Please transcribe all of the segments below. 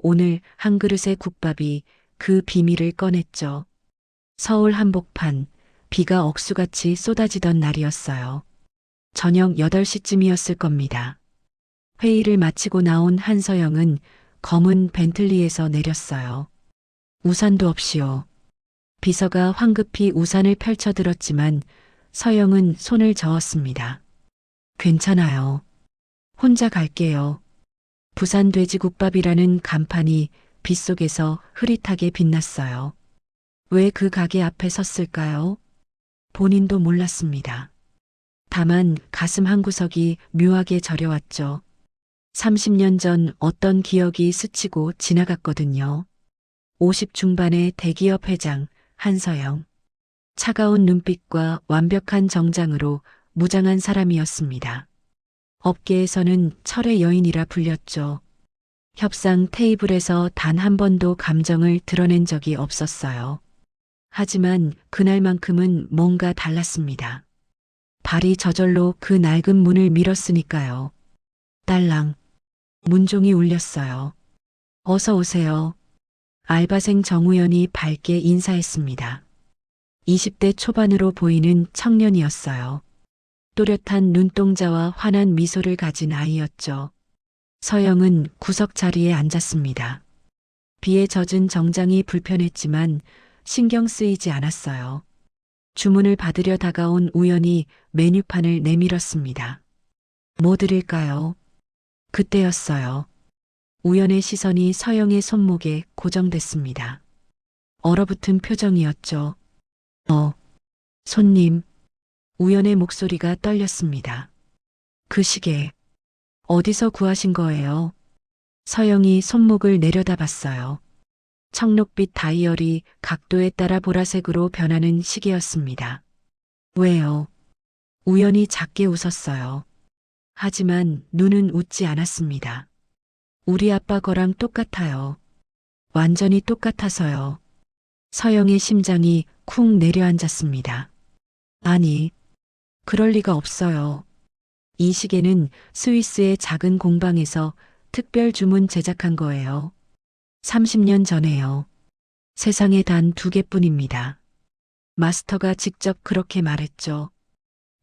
오늘 한 그릇의 국밥이 그 비밀을 꺼냈죠. 서울 한복판, 비가 억수같이 쏟아지던 날이었어요. 저녁 8시쯤이었을 겁니다. 회의를 마치고 나온 한서영은 검은 벤틀리에서 내렸어요. 우산도 없이요. 비서가 황급히 우산을 펼쳐들었지만 서영은 손을 저었습니다. 괜찮아요. 혼자 갈게요. 부산 돼지국밥이라는 간판이 빗속에서 흐릿하게 빛났어요. 왜 그 가게 앞에 섰을까요? 본인도 몰랐습니다. 다만 가슴 한구석이 묘하게 저려왔죠. 30년 전 어떤 기억이 스치고 지나갔거든요. 50 중반의 대기업 회장 한서영. 차가운 눈빛과 완벽한 정장으로 무장한 사람이었습니다. 업계에서는 철의 여인이라 불렸죠. 협상 테이블에서 단 한 번도 감정을 드러낸 적이 없었어요. 하지만 그날만큼은 뭔가 달랐습니다. 발이 저절로 그 낡은 문을 밀었으니까요. 딸랑. 문종이 울렸어요. 어서 오세요. 알바생 정우연이 밝게 인사했습니다. 20대 초반으로 보이는 청년이었어요. 또렷한 눈동자와 환한 미소를 가진 아이였죠. 서영은 구석 자리에 앉았습니다. 비에 젖은 정장이 불편했지만 신경 쓰이지 않았어요. 주문을 받으려 다가온 우연히 메뉴판을 내밀었습니다. 뭐 드릴까요? 그때였어요. 우연의 시선이 서영의 손목에 고정됐습니다. 얼어붙은 표정이었죠. 손님. 우연의 목소리가 떨렸습니다. 그 시계, 어디서 구하신 거예요? 서영이 손목을 내려다봤어요. 청록빛 다이얼이 각도에 따라 보라색으로 변하는 시계였습니다. 왜요? 우연히 작게 웃었어요. 하지만 눈은 웃지 않았습니다. 우리 아빠 거랑 똑같아요. 완전히 똑같아서요. 서영의 심장이 쿵 내려앉았습니다. 아니, 그럴 리가 없어요. 이 시계는 스위스의 작은 공방에서 특별 주문 제작한 거예요. 30년 전에요. 세상에 단 2개뿐입니다. 마스터가 직접 그렇게 말했죠.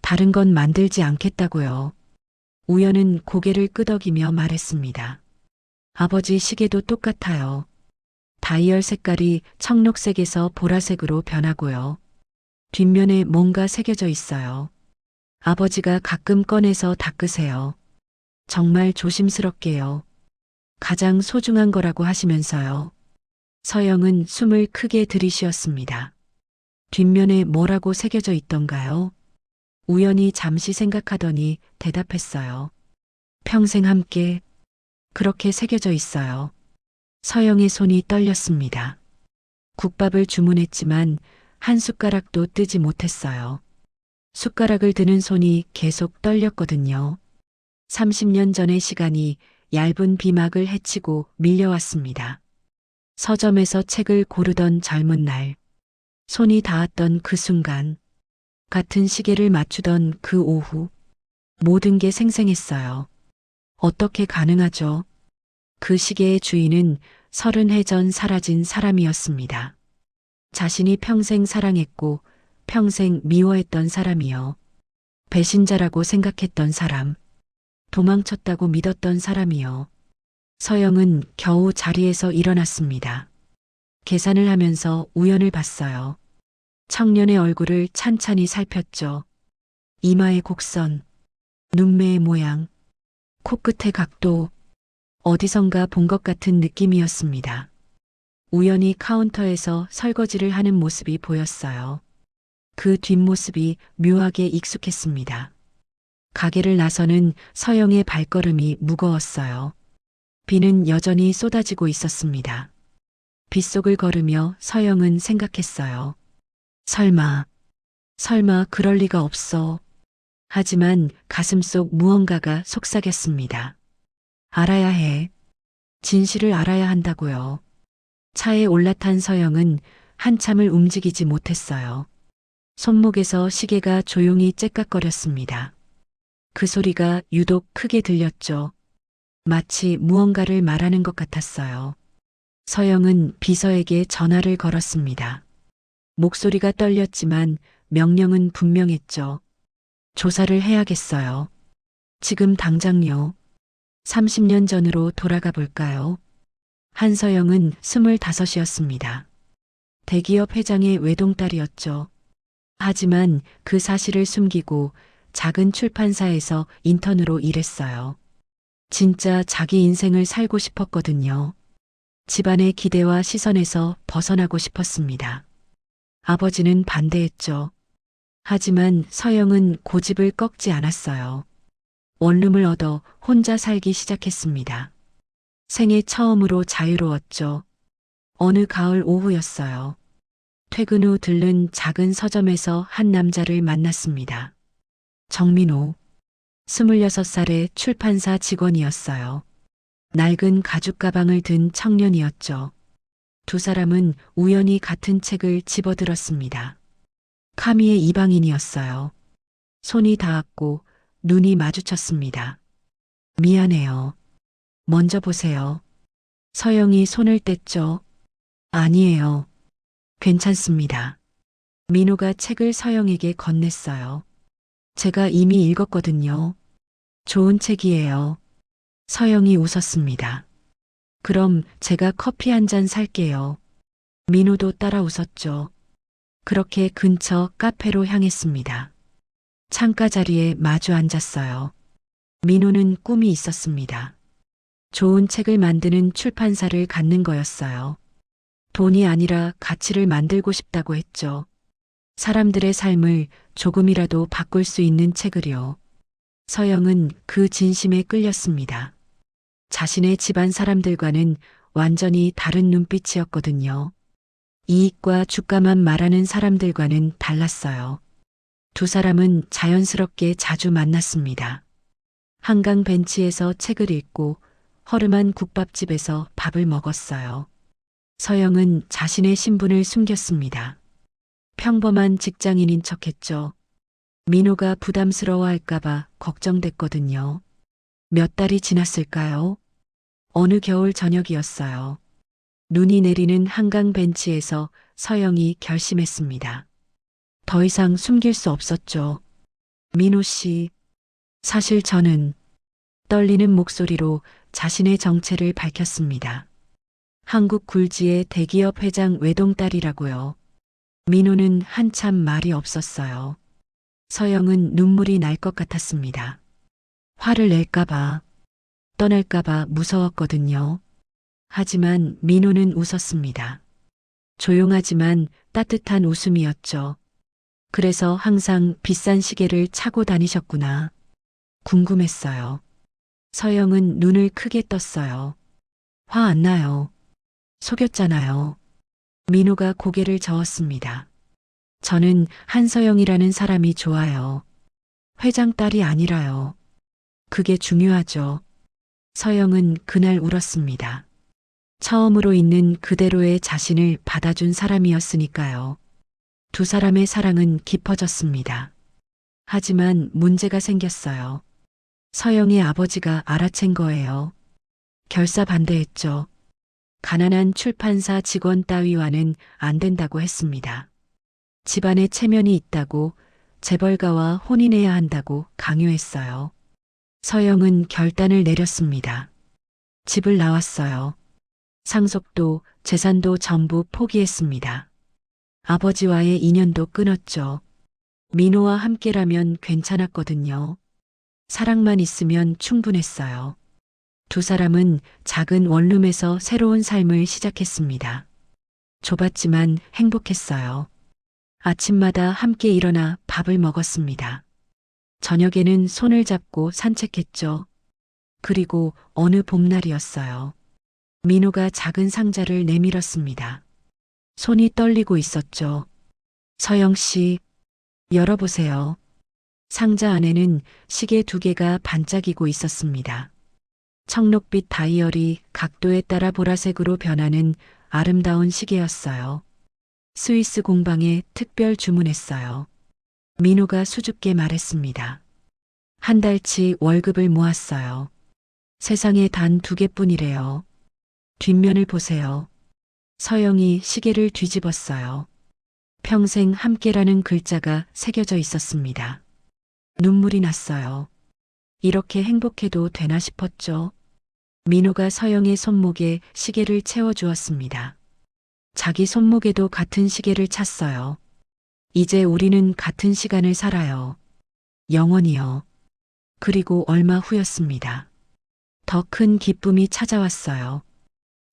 다른 건 만들지 않겠다고요. 우연은 고개를 끄덕이며 말했습니다. 아버지 시계도 똑같아요. 다이얼 색깔이 청록색에서 보라색으로 변하고요. 뒷면에 뭔가 새겨져 있어요. 아버지가 가끔 꺼내서 닦으세요. 정말 조심스럽게요. 가장 소중한 거라고 하시면서요. 서영은 숨을 크게 들이쉬었습니다. 뒷면에 뭐라고 새겨져 있던가요? 우연히 잠시 생각하더니 대답했어요. 평생 함께. 그렇게 새겨져 있어요. 서영의 손이 떨렸습니다. 국밥을 주문했지만 한 숟가락도 뜨지 못했어요. 숟가락을 드는 손이 계속 떨렸거든요. 30년 전의 시간이 얇은 비막을 헤치고 밀려왔습니다. 서점에서 책을 고르던 젊은 날, 손이 닿았던 그 순간, 같은 시계를 맞추던 그 오후, 모든 게 생생했어요. 어떻게 가능하죠? 그 시계의 주인은 30해 전 사라진 사람이었습니다. 자신이 평생 사랑했고 평생 미워했던 사람이요. 배신자라고 생각했던 사람. 도망쳤다고 믿었던 사람이요. 서영은 겨우 자리에서 일어났습니다. 계산을 하면서 우연을 봤어요. 청년의 얼굴을 찬찬히 살폈죠. 이마의 곡선, 눈매의 모양, 코끝의 각도, 어디선가 본 것 같은 느낌이었습니다. 우연히 카운터에서 설거지를 하는 모습이 보였어요. 그 뒷모습이 묘하게 익숙했습니다. 가게를 나서는 서영의 발걸음이 무거웠어요. 비는 여전히 쏟아지고 있었습니다. 빗속을 걸으며 서영은 생각했어요. 설마 그럴 리가 없어. 하지만 가슴속 무언가가 속삭였습니다. 알아야 해. 진실을 알아야 한다고요. 차에 올라탄 서영은 한참을 움직이지 못했어요. 손목에서 시계가 조용히 째깍거렸습니다. 그 소리가 유독 크게 들렸죠. 마치 무언가를 말하는 것 같았어요. 서영은 비서에게 전화를 걸었습니다. 목소리가 떨렸지만 명령은 분명했죠. 조사를 해야겠어요. 지금 당장요. 30년 전으로 돌아가 볼까요? 한서영은 25이었습니다. 대기업 회장의 외동딸이었죠. 하지만 그 사실을 숨기고 작은 출판사에서 인턴으로 일했어요. 진짜 자기 인생을 살고 싶었거든요. 집안의 기대와 시선에서 벗어나고 싶었습니다. 아버지는 반대했죠. 하지만 서영은 고집을 꺾지 않았어요. 원룸을 얻어 혼자 살기 시작했습니다. 생애 처음으로 자유로웠죠. 어느 가을 오후였어요. 퇴근 후 들른 작은 서점에서 한 남자를 만났습니다. 정민호. 26살의 출판사 직원이었어요. 낡은 가죽 가방을 든 청년이었죠. 두 사람은 우연히 같은 책을 집어들었습니다. 카미의 이방인이었어요. 손이 닿았고 눈이 마주쳤습니다. 미안해요. 먼저 보세요. 서영이 손을 뗐죠. 아니에요. 괜찮습니다. 민호가 책을 서영에게 건넸어요. 제가 이미 읽었거든요. 좋은 책이에요. 서영이 웃었습니다. 그럼 제가 커피 한 잔 살게요. 민호도 따라 웃었죠. 그렇게 근처 카페로 향했습니다. 창가 자리에 마주 앉았어요. 민호는 꿈이 있었습니다. 좋은 책을 만드는 출판사를 갖는 거였어요. 돈이 아니라 가치를 만들고 싶다고 했죠. 사람들의 삶을 조금이라도 바꿀 수 있는 책을요. 서영은 그 진심에 끌렸습니다. 자신의 집안 사람들과는 완전히 다른 눈빛이었거든요. 이익과 주가만 말하는 사람들과는 달랐어요. 두 사람은 자연스럽게 자주 만났습니다. 한강 벤치에서 책을 읽고 허름한 국밥집에서 밥을 먹었어요. 서영은 자신의 신분을 숨겼습니다. 평범한 직장인인 척했죠. 민호가 부담스러워할까봐 걱정됐거든요. 몇 달이 지났을까요? 어느 겨울 저녁이었어요. 눈이 내리는 한강 벤치에서 서영이 결심했습니다. 더 이상 숨길 수 없었죠. 민호 씨, 사실 저는 떨리는 목소리로 자신의 정체를 밝혔습니다. 한국 굴지의 대기업 회장 외동딸이라고요. 민호는 한참 말이 없었어요. 서영은 눈물이 날 것 같았습니다. 화를 낼까봐, 떠날까봐 무서웠거든요. 하지만 민호는 웃었습니다. 조용하지만 따뜻한 웃음이었죠. 그래서 항상 비싼 시계를 차고 다니셨구나. 궁금했어요. 서영은 눈을 크게 떴어요. 화 안 나요. 속였잖아요. 민호가 고개를 저었습니다. 저는 한서영이라는 사람이 좋아요. 회장 딸이 아니라요. 그게 중요하죠. 서영은 그날 울었습니다. 처음으로 있는 그대로의 자신을 받아준 사람이었으니까요. 두 사람의 사랑은 깊어졌습니다. 하지만 문제가 생겼어요. 서영의 아버지가 알아챈 거예요. 결사 반대했죠. 가난한 출판사 직원 따위와는 안 된다고 했습니다. 집안에 체면이 있다고, 재벌가와 혼인해야 한다고 강요했어요. 서영은 결단을 내렸습니다. 집을 나왔어요. 상속도, 재산도 전부 포기했습니다. 아버지와의 인연도 끊었죠. 민호와 함께라면 괜찮았거든요. 사랑만 있으면 충분했어요. 두 사람은 작은 원룸에서 새로운 삶을 시작했습니다. 좁았지만 행복했어요. 아침마다 함께 일어나 밥을 먹었습니다. 저녁에는 손을 잡고 산책했죠. 그리고 어느 봄날이었어요. 민호가 작은 상자를 내밀었습니다. 손이 떨리고 있었죠. 서영 씨, 열어보세요. 상자 안에는 시계 2개가 반짝이고 있었습니다. 청록빛 다이얼이 각도에 따라 보라색으로 변하는 아름다운 시계였어요. 스위스 공방에 특별 주문했어요. 민호가 수줍게 말했습니다. 한 달치 월급을 모았어요. 세상에 단 2개뿐이래요. 뒷면을 보세요. 서영이 시계를 뒤집었어요. 평생 함께라는 글자가 새겨져 있었습니다. 눈물이 났어요. 이렇게 행복해도 되나 싶었죠. 민호가 서영의 손목에 시계를 채워주었습니다. 자기 손목에도 같은 시계를 찼어요. 이제 우리는 같은 시간을 살아요. 영원히요. 그리고 얼마 후였습니다. 더 큰 기쁨이 찾아왔어요.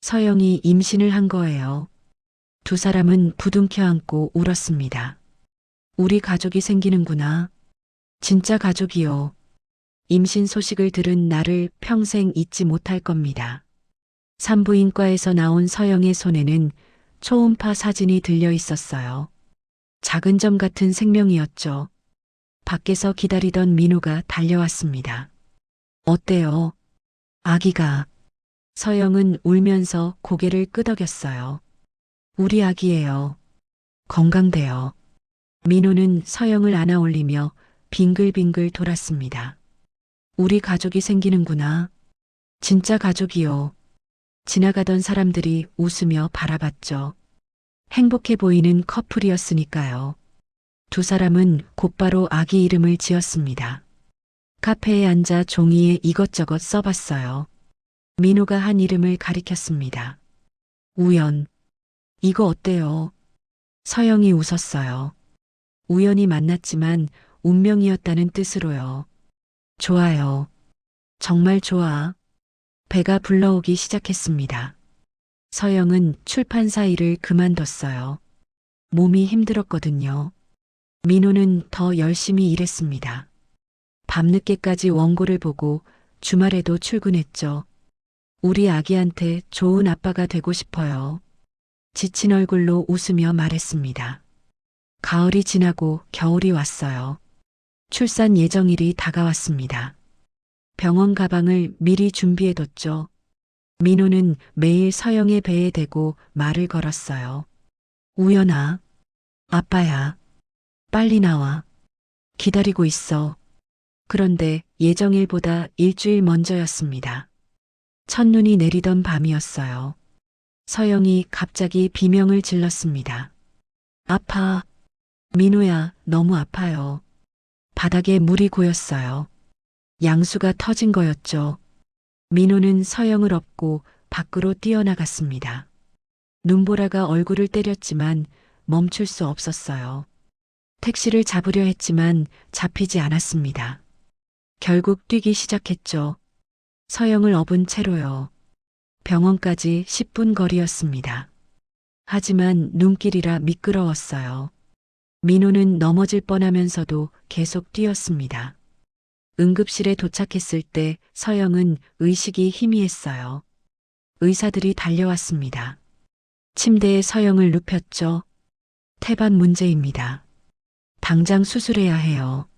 서영이 임신을 한 거예요. 두 사람은 부둥켜 안고 울었습니다. 우리 가족이 생기는구나. 진짜 가족이요. 임신 소식을 들은 나를 평생 잊지 못할 겁니다. 산부인과에서 나온 서영의 손에는 초음파 사진이 들려 있었어요. 작은 점 같은 생명이었죠. 밖에서 기다리던 민호가 달려왔습니다. 어때요? 아기가. 서영은 울면서 고개를 끄덕였어요. 우리 아기예요. 건강돼요. 민호는 서영을 안아 올리며 빙글빙글 돌았습니다. 우리 가족이 생기는구나. 진짜 가족이요. 지나가던 사람들이 웃으며 바라봤죠. 행복해 보이는 커플이었으니까요. 두 사람은 곧바로 아기 이름을 지었습니다. 카페에 앉아 종이에 이것저것 써봤어요. 민호가 한 이름을 가리켰습니다. 우연. 이거 어때요? 서영이 웃었어요. 우연히 만났지만 운명이었다는 뜻으로요. 좋아요. 정말 좋아. 배가 불러오기 시작했습니다. 서영은 출판사 일을 그만뒀어요. 몸이 힘들었거든요. 민호는 더 열심히 일했습니다. 밤늦게까지 원고를 보고 주말에도 출근했죠. 우리 아기한테 좋은 아빠가 되고 싶어요. 지친 얼굴로 웃으며 말했습니다. 가을이 지나고 겨울이 왔어요. 출산 예정일이 다가왔습니다. 병원 가방을 미리 준비해뒀죠. 민호는 매일 서영의 배에 대고 말을 걸었어요. 우연아, 아빠야, 빨리 나와. 기다리고 있어. 그런데 예정일보다 일주일 먼저였습니다. 첫눈이 내리던 밤이었어요. 서영이 갑자기 비명을 질렀습니다. 아파. 민호야, 너무 아파요. 바닥에 물이 고였어요. 양수가 터진 거였죠. 민호는 서영을 업고 밖으로 뛰어나갔습니다. 눈보라가 얼굴을 때렸지만 멈출 수 없었어요. 택시를 잡으려 했지만 잡히지 않았습니다. 결국 뛰기 시작했죠. 서영을 업은 채로요. 병원까지 10분 거리였습니다. 하지만 눈길이라 미끄러웠어요. 민호는 넘어질 뻔하면서도 계속 뛰었습니다. 응급실에 도착했을 때 서영은 의식이 희미했어요. 의사들이 달려왔습니다. 침대에 서영을 눕혔죠. 태반 문제입니다. 당장 수술해야 해요.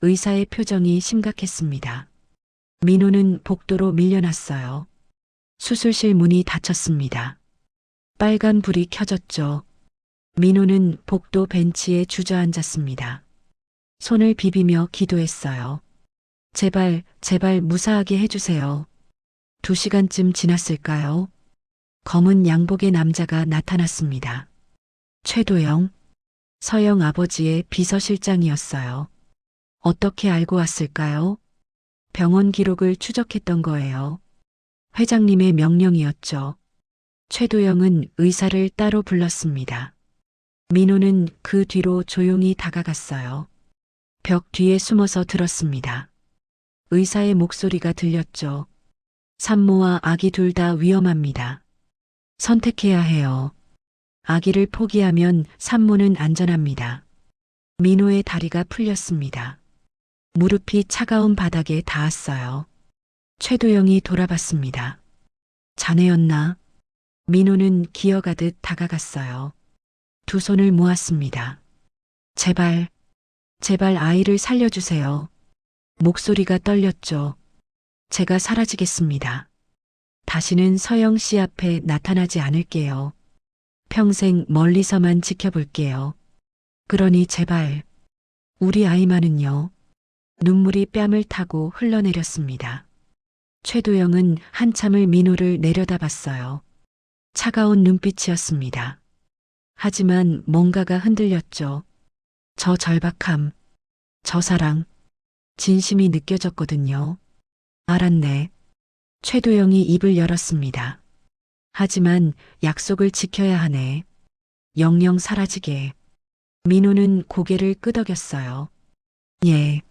의사의 표정이 심각했습니다. 민호는 복도로 밀려났어요. 수술실 문이 닫혔습니다. 빨간 불이 켜졌죠. 민호는 복도 벤치에 주저앉았습니다. 손을 비비며 기도했어요. 제발, 제발 무사하게 해주세요. 2시간쯤 지났을까요? 검은 양복의 남자가 나타났습니다. 최도영, 서영 아버지의 비서실장이었어요. 어떻게 알고 왔을까요? 병원 기록을 추적했던 거예요. 회장님의 명령이었죠. 최도영은 의사를 따로 불렀습니다. 민호는 그 뒤로 조용히 다가갔어요. 벽 뒤에 숨어서 들었습니다. 의사의 목소리가 들렸죠. 산모와 아기 둘 다 위험합니다. 선택해야 해요. 아기를 포기하면 산모는 안전합니다. 민호의 다리가 풀렸습니다. 무릎이 차가운 바닥에 닿았어요. 최도영이 돌아봤습니다. 자네였나? 민호는 기어가듯 다가갔어요. 두 손을 모았습니다. 제발, 제발 아이를 살려주세요. 목소리가 떨렸죠. 제가 사라지겠습니다. 다시는 서영 씨 앞에 나타나지 않을게요. 평생 멀리서만 지켜볼게요. 그러니 제발, 우리 아이만은요. 눈물이 뺨을 타고 흘러내렸습니다. 최도영은 한참을 민호를 내려다봤어요. 차가운 눈빛이었습니다. 하지만 뭔가가 흔들렸죠. 저 절박함, 저 사랑, 진심이 느껴졌거든요. 알았네. 최도영이 입을 열었습니다. 하지만 약속을 지켜야 하네. 영영 사라지게. 민호는 고개를 끄덕였어요. 예,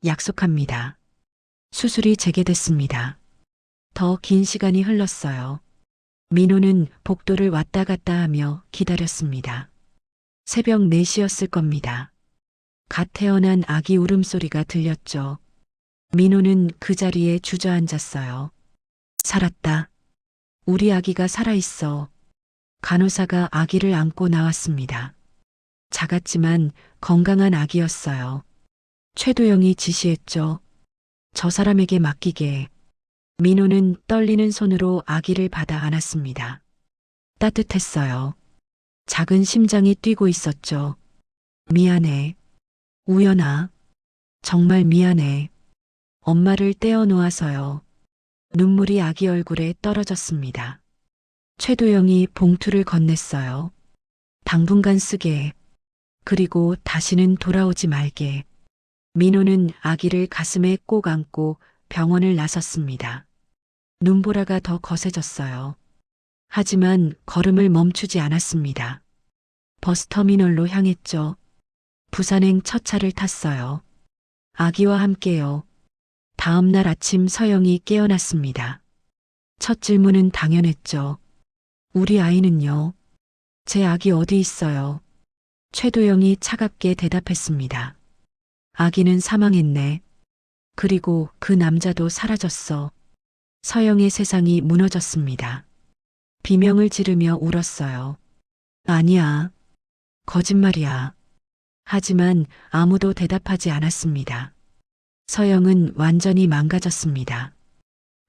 약속합니다. 수술이 재개됐습니다. 더 긴 시간이 흘렀어요. 민호는 복도를 왔다 갔다 하며 기다렸습니다. 새벽 4시였을 겁니다. 갓 태어난 아기 울음소리가 들렸죠. 민호는 그 자리에 주저앉았어요. 살았다. 우리 아기가 살아있어. 간호사가 아기를 안고 나왔습니다. 작았지만 건강한 아기였어요. 최도영이 지시했죠. 저 사람에게 맡기게. 민호는 떨리는 손으로 아기를 받아 안았습니다. 따뜻했어요. 작은 심장이 뛰고 있었죠. 미안해. 우연아. 정말 미안해. 엄마를 떼어 놓아서요. 눈물이 아기 얼굴에 떨어졌습니다. 최도영이 봉투를 건넸어요. 당분간 쓰게. 그리고 다시는 돌아오지 말게. 민호는 아기를 가슴에 꼭 안고 병원을 나섰습니다. 눈보라가 더 거세졌어요. 하지만 걸음을 멈추지 않았습니다. 버스터미널로 향했죠. 부산행 첫 차를 탔어요. 아기와 함께요. 다음 날 아침 서영이 깨어났습니다. 첫 질문은 당연했죠. 우리 아이는요? 제 아기 어디 있어요? 최도영이 차갑게 대답했습니다. 아기는 사망했네. 그리고 그 남자도 사라졌어. 서영의 세상이 무너졌습니다. 비명을 지르며 울었어요. 아니야. 거짓말이야. 하지만 아무도 대답하지 않았습니다. 서영은 완전히 망가졌습니다.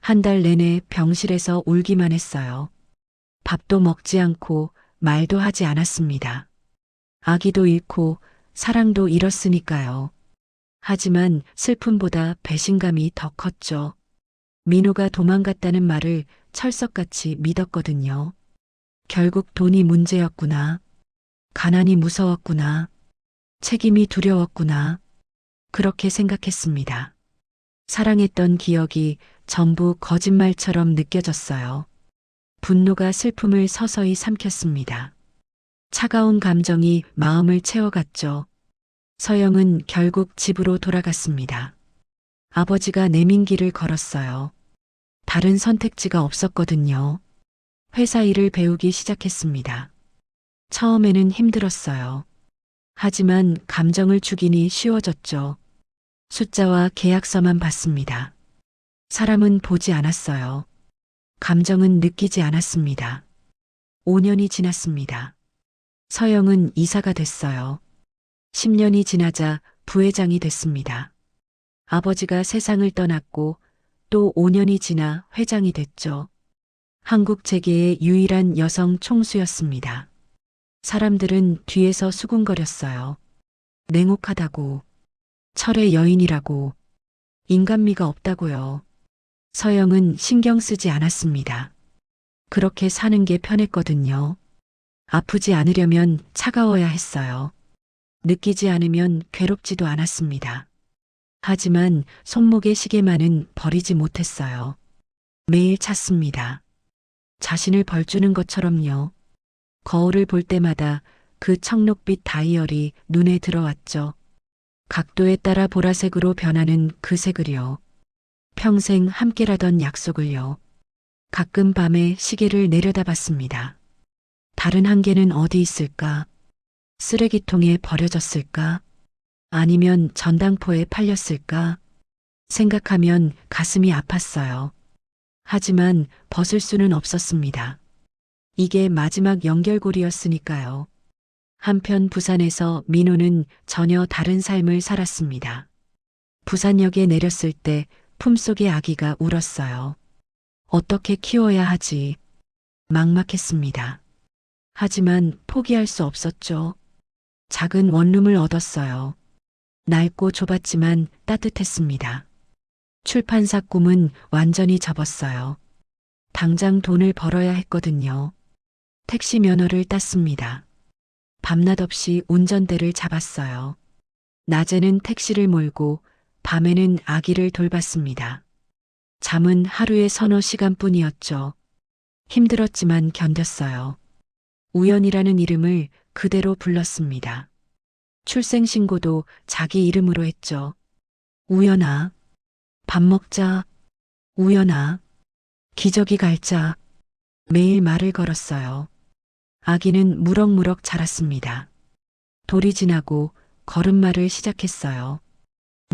한 달 내내 병실에서 울기만 했어요. 밥도 먹지 않고 말도 하지 않았습니다. 아기도 잃고 사랑도 잃었으니까요. 하지만 슬픔보다 배신감이 더 컸죠. 민호가 도망갔다는 말을 철석같이 믿었거든요. 결국 돈이 문제였구나. 가난이 무서웠구나. 책임이 두려웠구나. 그렇게 생각했습니다. 사랑했던 기억이 전부 거짓말처럼 느껴졌어요. 분노가 슬픔을 서서히 삼켰습니다. 차가운 감정이 마음을 채워갔죠. 서영은 결국 집으로 돌아갔습니다. 아버지가 내민 길을 걸었어요. 다른 선택지가 없었거든요. 회사 일을 배우기 시작했습니다. 처음에는 힘들었어요. 하지만 감정을 죽이니 쉬워졌죠. 숫자와 계약서만 봤습니다. 사람은 보지 않았어요. 감정은 느끼지 않았습니다. 5년이 지났습니다. 서영은 이사가 됐어요. 10년이 지나자 부회장이 됐습니다. 아버지가 세상을 떠났고 또 5년이 지나 회장이 됐죠. 한국 재계의 유일한 여성 총수였습니다. 사람들은 뒤에서 수군거렸어요. 냉혹하다고, 철의 여인이라고, 인간미가 없다고요. 서영은 신경 쓰지 않았습니다. 그렇게 사는 게 편했거든요. 아프지 않으려면 차가워야 했어요. 느끼지 않으면 괴롭지도 않았습니다. 하지만 손목의 시계만은 버리지 못했어요. 매일 찾습니다. 자신을 벌주는 것처럼요. 거울을 볼 때마다 그 청록빛 다이얼이 눈에 들어왔죠. 각도에 따라 보라색으로 변하는 그 색을요. 평생 함께라던 약속을요. 가끔 밤에 시계를 내려다봤습니다. 다른 한 개는 어디 있을까? 쓰레기통에 버려졌을까? 아니면 전당포에 팔렸을까? 생각하면 가슴이 아팠어요. 하지만 벗을 수는 없었습니다. 이게 마지막 연결고리였으니까요. 한편 부산에서 민호는 전혀 다른 삶을 살았습니다. 부산역에 내렸을 때 품속의 아기가 울었어요. 어떻게 키워야 하지? 막막했습니다. 하지만 포기할 수 없었죠. 작은 원룸을 얻었어요. 낡고 좁았지만 따뜻했습니다. 출판사 꿈은 완전히 접었어요. 당장 돈을 벌어야 했거든요. 택시 면허를 땄습니다. 밤낮 없이 운전대를 잡았어요. 낮에는 택시를 몰고 밤에는 아기를 돌봤습니다. 잠은 하루에 서너 시간뿐이었죠. 힘들었지만 견뎠어요. 우연이라는 이름을 그대로 불렀습니다. 출생신고도 자기 이름으로 했죠. 우연아, 밥 먹자. 우연아, 기저귀 갈자. 매일 말을 걸었어요. 아기는 무럭무럭 자랐습니다. 돌이 지나고 걸음마를 시작했어요.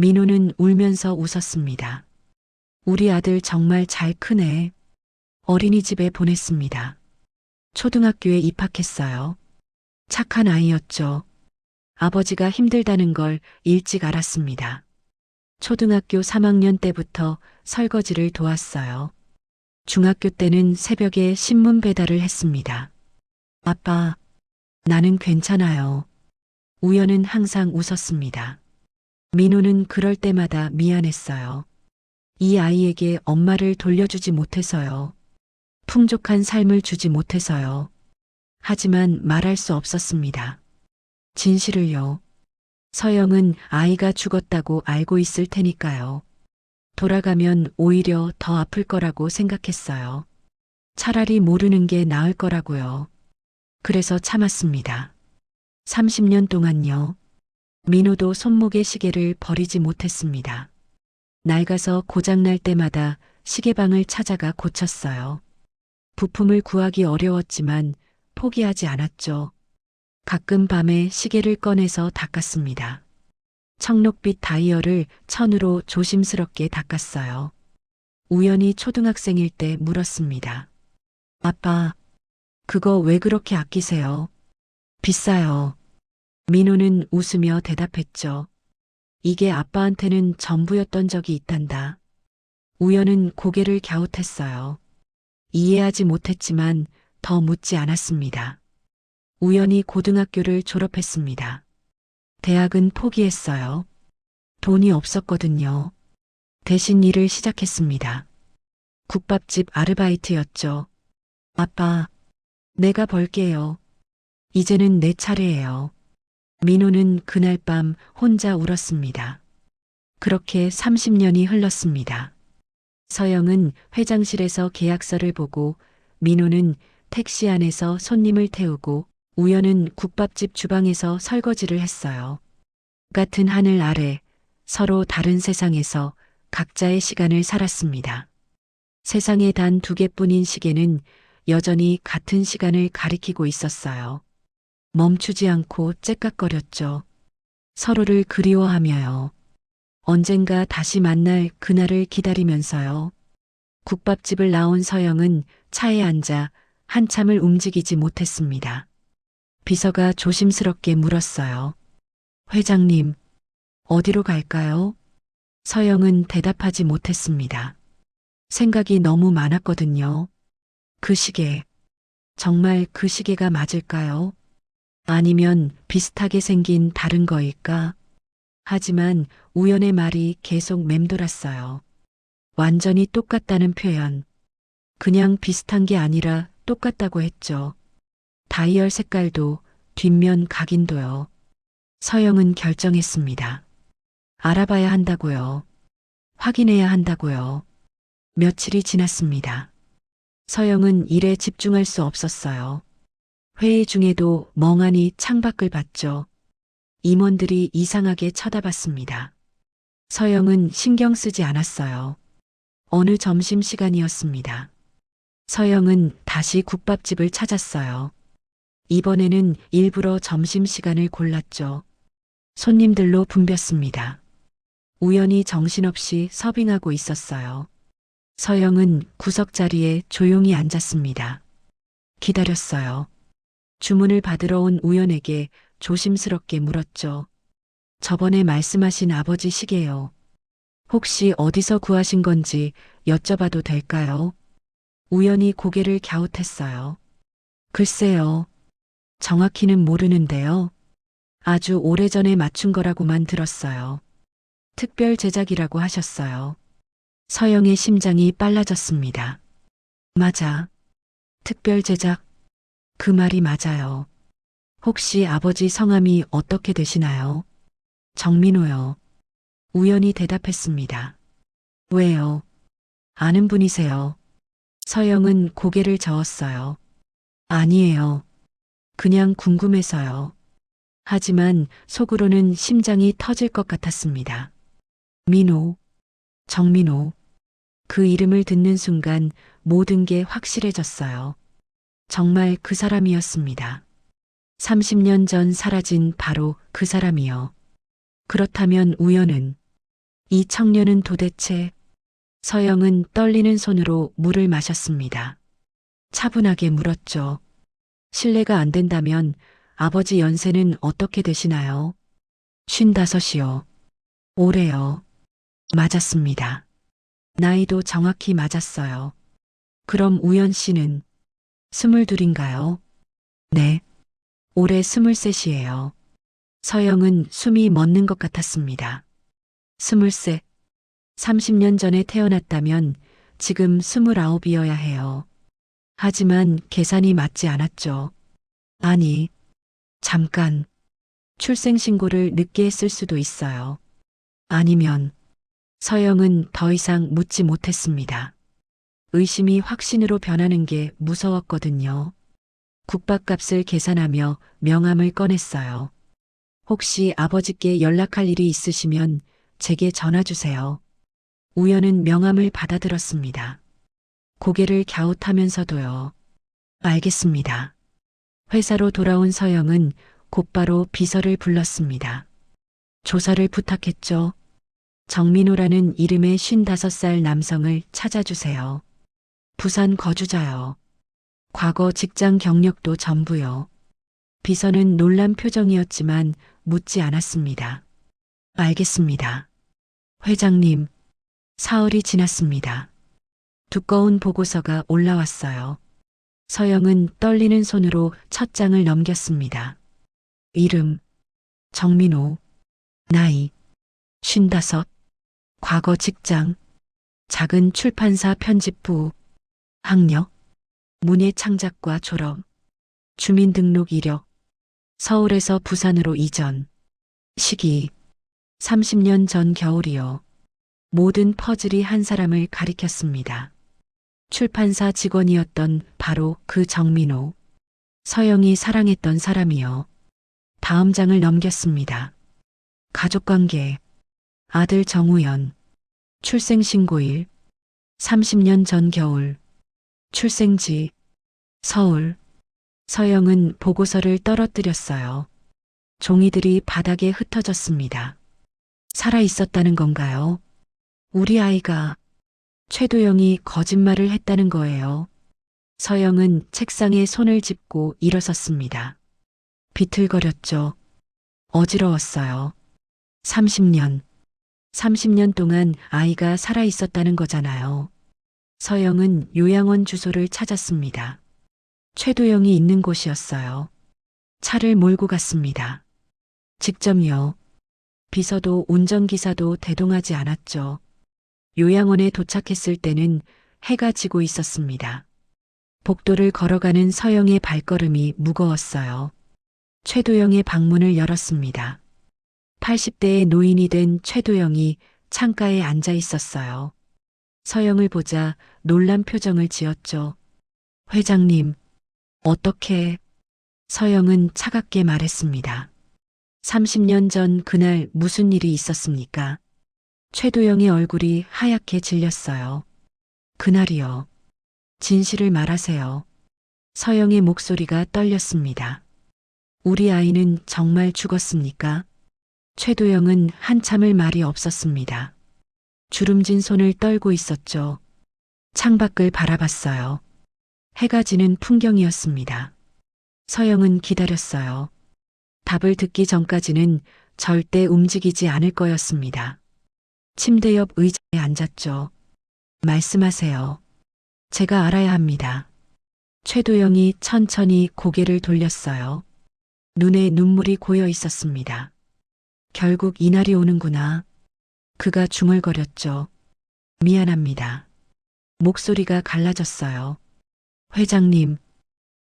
민호는 울면서 웃었습니다. 우리 아들 정말 잘 크네. 어린이집에 보냈습니다. 초등학교에 입학했어요. 착한 아이였죠. 아버지가 힘들다는 걸 일찍 알았습니다. 초등학교 3학년 때부터 설거지를 도왔어요. 중학교 때는 새벽에 신문 배달을 했습니다. 아빠, 나는 괜찮아요. 우연은 항상 웃었습니다. 민호는 그럴 때마다 미안했어요. 이 아이에게 엄마를 돌려주지 못해서요. 풍족한 삶을 주지 못해서요. 하지만 말할 수 없었습니다. 진실을요. 서영은 아이가 죽었다고 알고 있을 테니까요. 돌아가면 오히려 더 아플 거라고 생각했어요. 차라리 모르는 게 나을 거라고요. 그래서 참았습니다. 30년 동안요. 민호도 손목의 시계를 버리지 못했습니다. 낡아서 고장날 때마다 시계방을 찾아가 고쳤어요. 부품을 구하기 어려웠지만 포기하지 않았죠. 가끔 밤에 시계를 꺼내서 닦았습니다. 청록빛 다이얼을 천으로 조심스럽게 닦았어요. 우연히 초등학생일 때 물었습니다. 아빠, 그거 왜 그렇게 아끼세요? 비싸요. 민호는 웃으며 대답했죠. 이게 아빠한테는 전부였던 적이 있단다. 우연은 고개를 갸웃했어요. 이해하지 못했지만 더 묻지 않았습니다. 우연히 고등학교를 졸업했습니다. 대학은 포기했어요. 돈이 없었거든요. 대신 일을 시작했습니다. 국밥집 아르바이트였죠. 아빠, 내가 벌게요. 이제는 내 차례예요. 민호는 그날 밤 혼자 울었습니다. 그렇게 30년이 흘렀습니다. 서영은 회장실에서 계약서를 보고 민호는 택시 안에서 손님을 태우고 우연은 국밥집 주방에서 설거지를 했어요. 같은 하늘 아래 서로 다른 세상에서 각자의 시간을 살았습니다. 세상에 단 2개뿐인 시계는 여전히 같은 시간을 가리키고 있었어요. 멈추지 않고 째깍거렸죠. 서로를 그리워하며요. 언젠가 다시 만날 그날을 기다리면서요. 국밥집을 나온 서영은 차에 앉아 한참을 움직이지 못했습니다. 비서가 조심스럽게 물었어요. 회장님, 어디로 갈까요? 서영은 대답하지 못했습니다. 생각이 너무 많았거든요. 그 시계, 정말 그 시계가 맞을까요? 아니면 비슷하게 생긴 다른 거일까? 하지만 우연의 말이 계속 맴돌았어요. 완전히 똑같다는 표현. 그냥 비슷한 게 아니라 똑같다고 했죠. 다이얼 색깔도 뒷면 각인도요. 서영은 결정했습니다. 알아봐야 한다고요. 확인해야 한다고요. 며칠이 지났습니다. 서영은 일에 집중할 수 없었어요. 회의 중에도 멍하니 창밖을 봤죠. 임원들이 이상하게 쳐다봤습니다. 서영은 신경 쓰지 않았어요. 어느 점심시간이었습니다. 서영은 다시 국밥집을 찾았어요. 이번에는 일부러 점심시간을 골랐죠. 손님들로 붐볐습니다. 우연히 정신없이 서빙하고 있었어요. 서영은 구석자리에 조용히 앉았습니다. 기다렸어요. 주문을 받으러 온 우연에게 조심스럽게 물었죠. 저번에 말씀하신 아버지 시계요. 혹시 어디서 구하신 건지 여쭤봐도 될까요? 우연히 고개를 갸웃했어요. 글쎄요. 정확히는 모르는데요. 아주 오래전에 맞춘 거라고만 들었어요. 특별 제작이라고 하셨어요. 서영의 심장이 빨라졌습니다. 맞아. 특별 제작. 그 말이 맞아요. 혹시 아버지 성함이 어떻게 되시나요? 정민호요. 우연히 대답했습니다. 왜요? 아는 분이세요? 서영은 고개를 저었어요. 아니에요. 그냥 궁금해서요. 하지만 속으로는 심장이 터질 것 같았습니다. 민호, 정민호. 그 이름을 듣는 순간 모든 게 확실해졌어요. 정말 그 사람이었습니다. 30년 전 사라진 바로 그 사람이요. 그렇다면 우연은, 이 청년은 도대체, 서영은 떨리는 손으로 물을 마셨습니다. 차분하게 물었죠. 실례가 안 된다면 아버지 연세는 어떻게 되시나요? 55이요. 올해요. 맞았습니다. 나이도 정확히 맞았어요. 그럼 우연 씨는 22인가요? 네. 올해 23이에요. 서영은 숨이 멎는 것 같았습니다. 23, 30년 전에 태어났다면 지금 29이어야 해요. 하지만 계산이 맞지 않았죠. 아니, 잠깐. 출생신고를 늦게 했을 수도 있어요. 아니면 서영은 더 이상 묻지 못했습니다. 의심이 확신으로 변하는 게 무서웠거든요. 국밥값을 계산하며 명함을 꺼냈어요. 혹시 아버지께 연락할 일이 있으시면 제게 전화 주세요. 우연은 명함을 받아들었습니다. 고개를 갸웃하면서도요. 알겠습니다. 회사로 돌아온 서영은 곧바로 비서를 불렀습니다. 조사를 부탁했죠. 정민호라는 이름의 55살 남성을 찾아주세요. 부산 거주자요. 과거 직장 경력도 전부요. 비서는 놀란 표정이었지만 묻지 않았습니다. 알겠습니다. 회장님, 사흘이 지났습니다. 두꺼운 보고서가 올라왔어요. 서영은 떨리는 손으로 첫 장을 넘겼습니다. 이름, 정민호, 나이, 55, 과거 직장, 작은 출판사 편집부, 학력, 문예 창작과 졸업, 주민등록 이력, 서울에서 부산으로 이전, 시기, 30년 전 겨울이요. 모든 퍼즐이 한 사람을 가리켰습니다. 출판사 직원이었던 바로 그 정민호, 서영이 사랑했던 사람이요. 다음 장을 넘겼습니다. 가족관계, 아들 정우연, 출생신고일, 30년 전 겨울, 출생지, 서울. 서영은 보고서를 떨어뜨렸어요. 종이들이 바닥에 흩어졌습니다. 살아 있었다는 건가요? 우리 아이가 최도영이 거짓말을 했다는 거예요. 서영은 책상에 손을 짚고 일어섰습니다. 비틀거렸죠. 어지러웠어요. 30년. 30년 동안 아이가 살아 있었다는 거잖아요. 서영은 요양원 주소를 찾았습니다. 최도영이 있는 곳이었어요. 차를 몰고 갔습니다. 직접요. 비서도 운전기사도 대동하지 않았죠. 요양원에 도착했을 때는 해가 지고 있었습니다. 복도를 걸어가는 서영의 발걸음이 무거웠어요. 최도영의 방문을 열었습니다. 80대의 노인이 된 최도영이 창가에 앉아 있었어요. 서영을 보자 놀란 표정을 지었죠. 회장님, 어떻게? 서영은 차갑게 말했습니다. 30년 전 그날 무슨 일이 있었습니까? 최도영의 얼굴이 하얗게 질렸어요. 그날이요. 진실을 말하세요. 서영의 목소리가 떨렸습니다. 우리 아이는 정말 죽었습니까? 최도영은 한참을 말이 없었습니다. 주름진 손을 떨고 있었죠. 창밖을 바라봤어요. 해가 지는 풍경이었습니다. 서영은 기다렸어요. 답을 듣기 전까지는 절대 움직이지 않을 거였습니다. 침대 옆 의자에 앉았죠. 말씀하세요. 제가 알아야 합니다. 최도영이 천천히 고개를 돌렸어요. 눈에 눈물이 고여 있었습니다. 결국 이날이 오는구나. 그가 중얼거렸죠. 미안합니다. 목소리가 갈라졌어요. 회장님,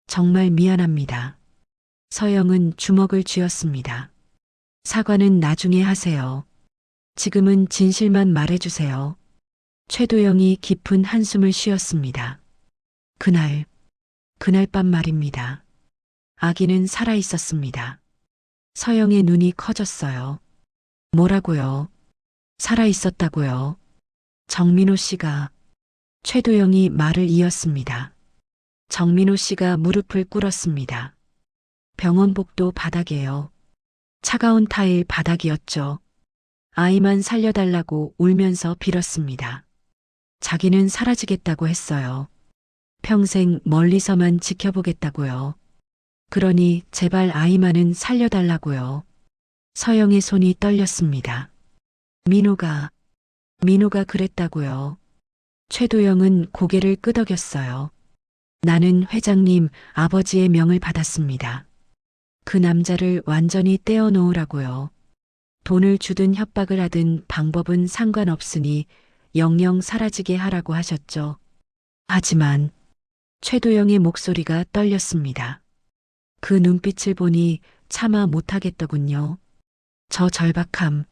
정말 미안합니다. 서영은 주먹을 쥐었습니다. 사과는 나중에 하세요. 지금은 진실만 말해주세요. 최도영이 깊은 한숨을 쉬었습니다. 그날 밤 말입니다. 아기는 살아 있었습니다. 서영의 눈이 커졌어요. 뭐라고요? 살아 있었다고요? 정민호 씨가. 최도영이 말을 이었습니다. 정민호 씨가 무릎을 꿇었습니다. 병원 복도 바닥에요. 차가운 타일 바닥이었죠. 아이만 살려달라고 울면서 빌었습니다. 자기는 사라지겠다고 했어요. 평생 멀리서만 지켜보겠다고요. 그러니 제발 아이만은 살려달라고요. 서영의 손이 떨렸습니다. 민호가 그랬다고요. 최도영은 고개를 끄덕였어요. 나는 회장님 아버지의 명을 받았습니다. 그 남자를 완전히 떼어놓으라고요. 돈을 주든 협박을 하든 방법은 상관없으니 영영 사라지게 하라고 하셨죠. 하지만 최도영의 목소리가 떨렸습니다. 그 눈빛을 보니 차마 못하겠더군요. 저 절박함,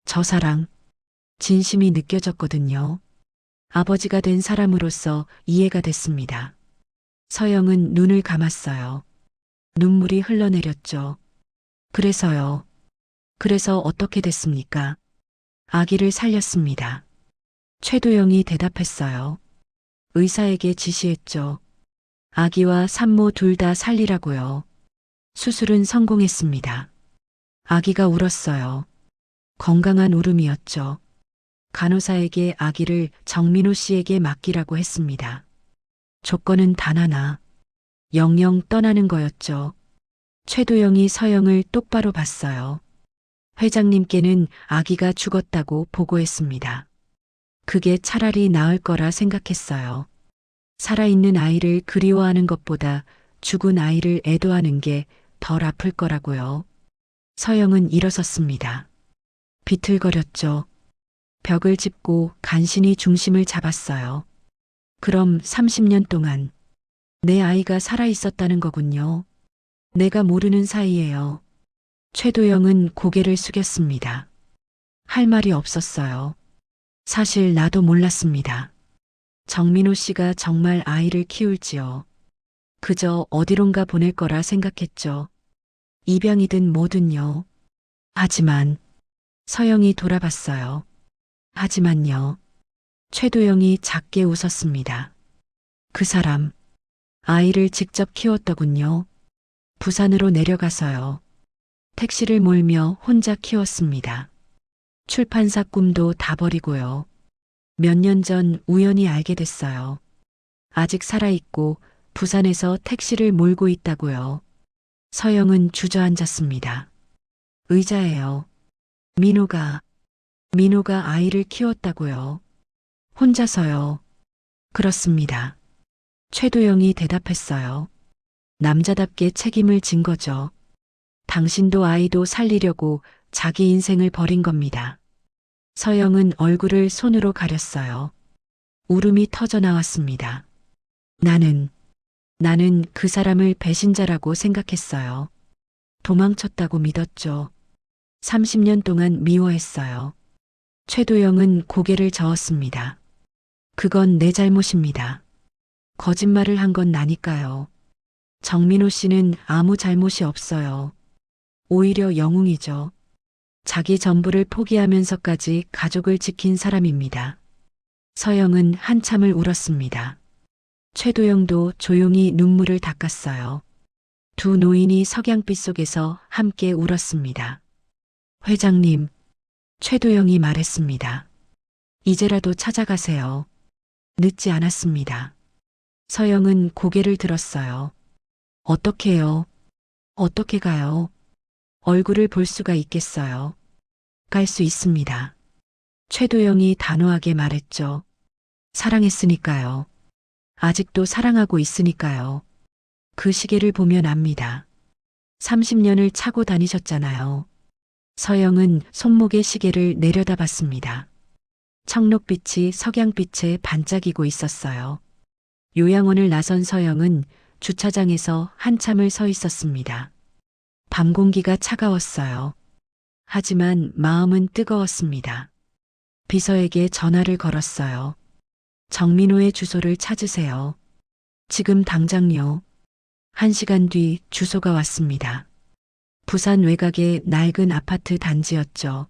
저 사랑, 진심이 느껴졌거든요. 아버지가 된 사람으로서 이해가 됐습니다. 서영은 눈을 감았어요. 눈물이 흘러내렸죠. 그래서요. 그래서 어떻게 됐습니까? 아기를 살렸습니다. 최도영이 대답했어요. 의사에게 지시했죠. 아기와 산모 둘 다 살리라고요. 수술은 성공했습니다. 아기가 울었어요. 건강한 울음이었죠. 간호사에게 아기를 정민호 씨에게 맡기라고 했습니다. 조건은 단 하나. 영영 떠나는 거였죠. 최도영이 서영을 똑바로 봤어요. 회장님께는 아기가 죽었다고 보고했습니다. 그게 차라리 나을 거라 생각했어요. 살아있는 아이를 그리워하는 것보다 죽은 아이를 애도하는 게 덜 아플 거라고요. 서영은 일어섰습니다. 비틀거렸죠. 벽을 짚고 간신히 중심을 잡았어요. 그럼 30년 동안 내 아이가 살아 있었다는 거군요. 내가 모르는 사이에요. 최도영은 고개를 숙였습니다. 할 말이 없었어요. 사실 나도 몰랐습니다. 정민호 씨가 정말 아이를 키울지요. 그저 어디론가 보낼 거라 생각했죠. 입양이든 뭐든요. 하지만 서영이 돌아봤어요. 하지만요. 최도영이 작게 웃었습니다. 그 사람, 아이를 직접 키웠더군요. 부산으로 내려가서요. 택시를 몰며 혼자 키웠습니다. 출판사 꿈도 다 버리고요. 몇 년 전 우연히 알게 됐어요. 아직 살아있고 부산에서 택시를 몰고 있다고요. 서영은 주저앉았습니다. 의자예요. 민호가 아이를 키웠다고요. 혼자서요. 그렇습니다. 최도영이 대답했어요. 남자답게 책임을 진 거죠. 당신도 아이도 살리려고 자기 인생을 버린 겁니다. 서영은 얼굴을 손으로 가렸어요. 울음이 터져 나왔습니다. 나는 그 사람을 배신자라고 생각했어요. 도망쳤다고 믿었죠. 30년 동안 미워했어요. 최도영은 고개를 저었습니다. 그건 내 잘못입니다. 거짓말을 한 건 나니까요. 정민호 씨는 아무 잘못이 없어요. 오히려 영웅이죠. 자기 전부를 포기하면서까지 가족을 지킨 사람입니다. 서영은 한참을 울었습니다. 최도영도 조용히 눈물을 닦았어요. 두 노인이 석양빛 속에서 함께 울었습니다. 회장님, 최도영이 말했습니다. 이제라도 찾아가세요. 늦지 않았습니다. 서영은 고개를 들었어요. 어떻게요? 어떻게 가요? 얼굴을 볼 수가 있겠어요. 갈 수 있습니다. 최도영이 단호하게 말했죠. 사랑했으니까요. 아직도 사랑하고 있으니까요. 그 시계를 보면 압니다. 30년을 차고 다니셨잖아요. 서영은 손목의 시계를 내려다봤습니다. 청록빛이 석양빛에 반짝이고 있었어요. 요양원을 나선 서영은 주차장에서 한참을 서 있었습니다. 밤 공기가 차가웠어요. 하지만 마음은 뜨거웠습니다. 비서에게 전화를 걸었어요. 정민호의 주소를 찾으세요. 지금 당장요. 1시간 뒤 주소가 왔습니다. 부산 외곽의 낡은 아파트 단지였죠.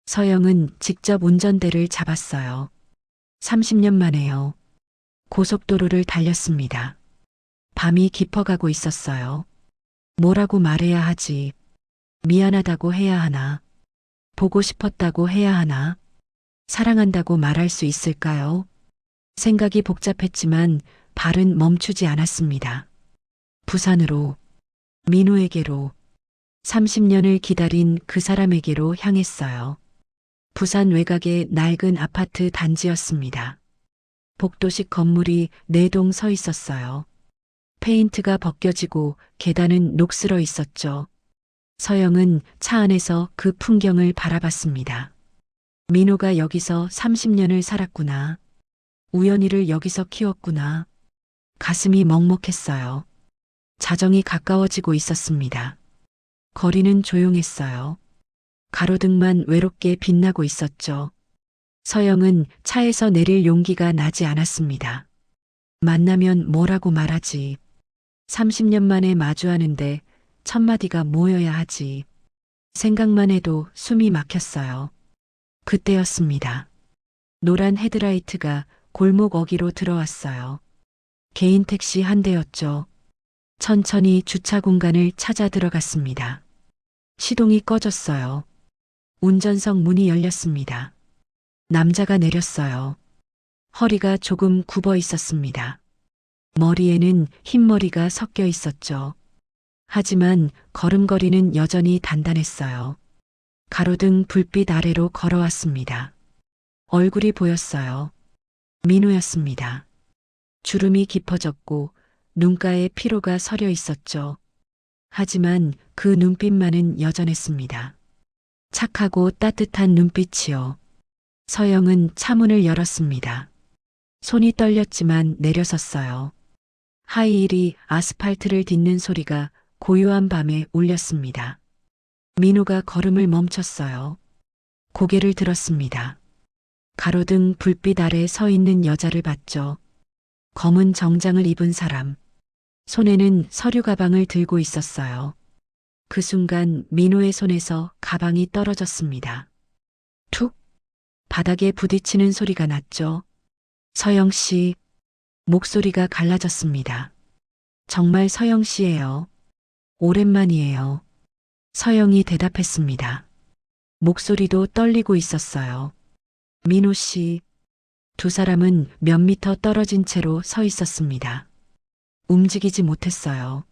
서영은 직접 운전대를 잡았어요. 30년 만에요. 고속도로를 달렸습니다. 밤이 깊어가고 있었어요. 뭐라고 말해야 하지? 미안하다고 해야 하나? 보고 싶었다고 해야 하나? 사랑한다고 말할 수 있을까요? 생각이 복잡했지만 발은 멈추지 않았습니다. 부산으로, 민호에게로, 30년을 기다린 그 사람에게로 향했어요. 부산 외곽의 낡은 아파트 단지였습니다. 복도식 건물이 4동 서 있었어요. 페인트가 벗겨지고 계단은 녹슬어 있었죠. 서영은 차 안에서 그 풍경을 바라봤습니다. 민호가 여기서 30년을 살았구나. 우연이를 여기서 키웠구나. 가슴이 먹먹했어요. 자정이 가까워지고 있었습니다. 거리는 조용했어요. 가로등만 외롭게 빛나고 있었죠. 서영은 차에서 내릴 용기가 나지 않았습니다. 만나면 뭐라고 말하지? 30년 만에 마주하는데 첫마디가 뭐여야 하지? 생각만 해도 숨이 막혔어요. 그때였습니다. 노란 헤드라이트가 골목 어귀로 들어왔어요. 개인 택시 한 대였죠. 천천히 주차 공간을 찾아 들어갔습니다. 시동이 꺼졌어요. 운전석 문이 열렸습니다. 남자가 내렸어요. 허리가 조금 굽어 있었습니다. 머리에는 흰머리가 섞여 있었죠. 하지만 걸음걸이는 여전히 단단했어요. 가로등 불빛 아래로 걸어왔습니다. 얼굴이 보였어요. 민호였습니다. 주름이 깊어졌고 눈가에 피로가 서려 있었죠. 하지만 그 눈빛만은 여전했습니다. 착하고 따뜻한 눈빛이요. 서영은 차문을 열었습니다. 손이 떨렸지만 내려섰어요. 하이힐이 아스팔트를 딛는 소리가 고요한 밤에 울렸습니다. 민호가 걸음을 멈췄어요. 고개를 들었습니다. 가로등 불빛 아래 서 있는 여자를 봤죠. 검은 정장을 입은 사람. 손에는 서류 가방을 들고 있었어요. 그 순간 민호의 손에서 가방이 떨어졌습니다. 툭! 바닥에 부딪히는 소리가 났죠. 서영 씨. 목소리가 갈라졌습니다. 정말 서영 씨예요. 오랜만이에요. 서영이 대답했습니다. 목소리도 떨리고 있었어요. 민호 씨. 두 사람은 몇 미터 떨어진 채로 서 있었습니다. 움직이지 못했어요.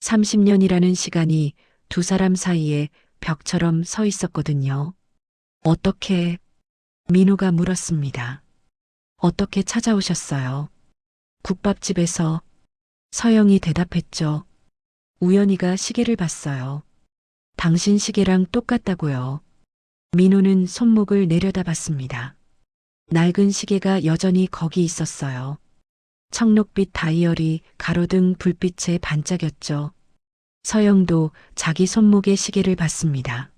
30년이라는 시간이 두 사람 사이에 벽처럼 서 있었거든요. 어떻게? 민호가 물었습니다. 어떻게 찾아오셨어요? 국밥집에서. 서영이 대답했죠. 우연히가 시계를 봤어요. 당신 시계랑 똑같다고요. 민호는 손목을 내려다봤습니다. 낡은 시계가 여전히 거기 있었어요. 청록빛 다이얼이 가로등 불빛에 반짝였죠. 서영도 자기 손목의 시계를 봤습니다.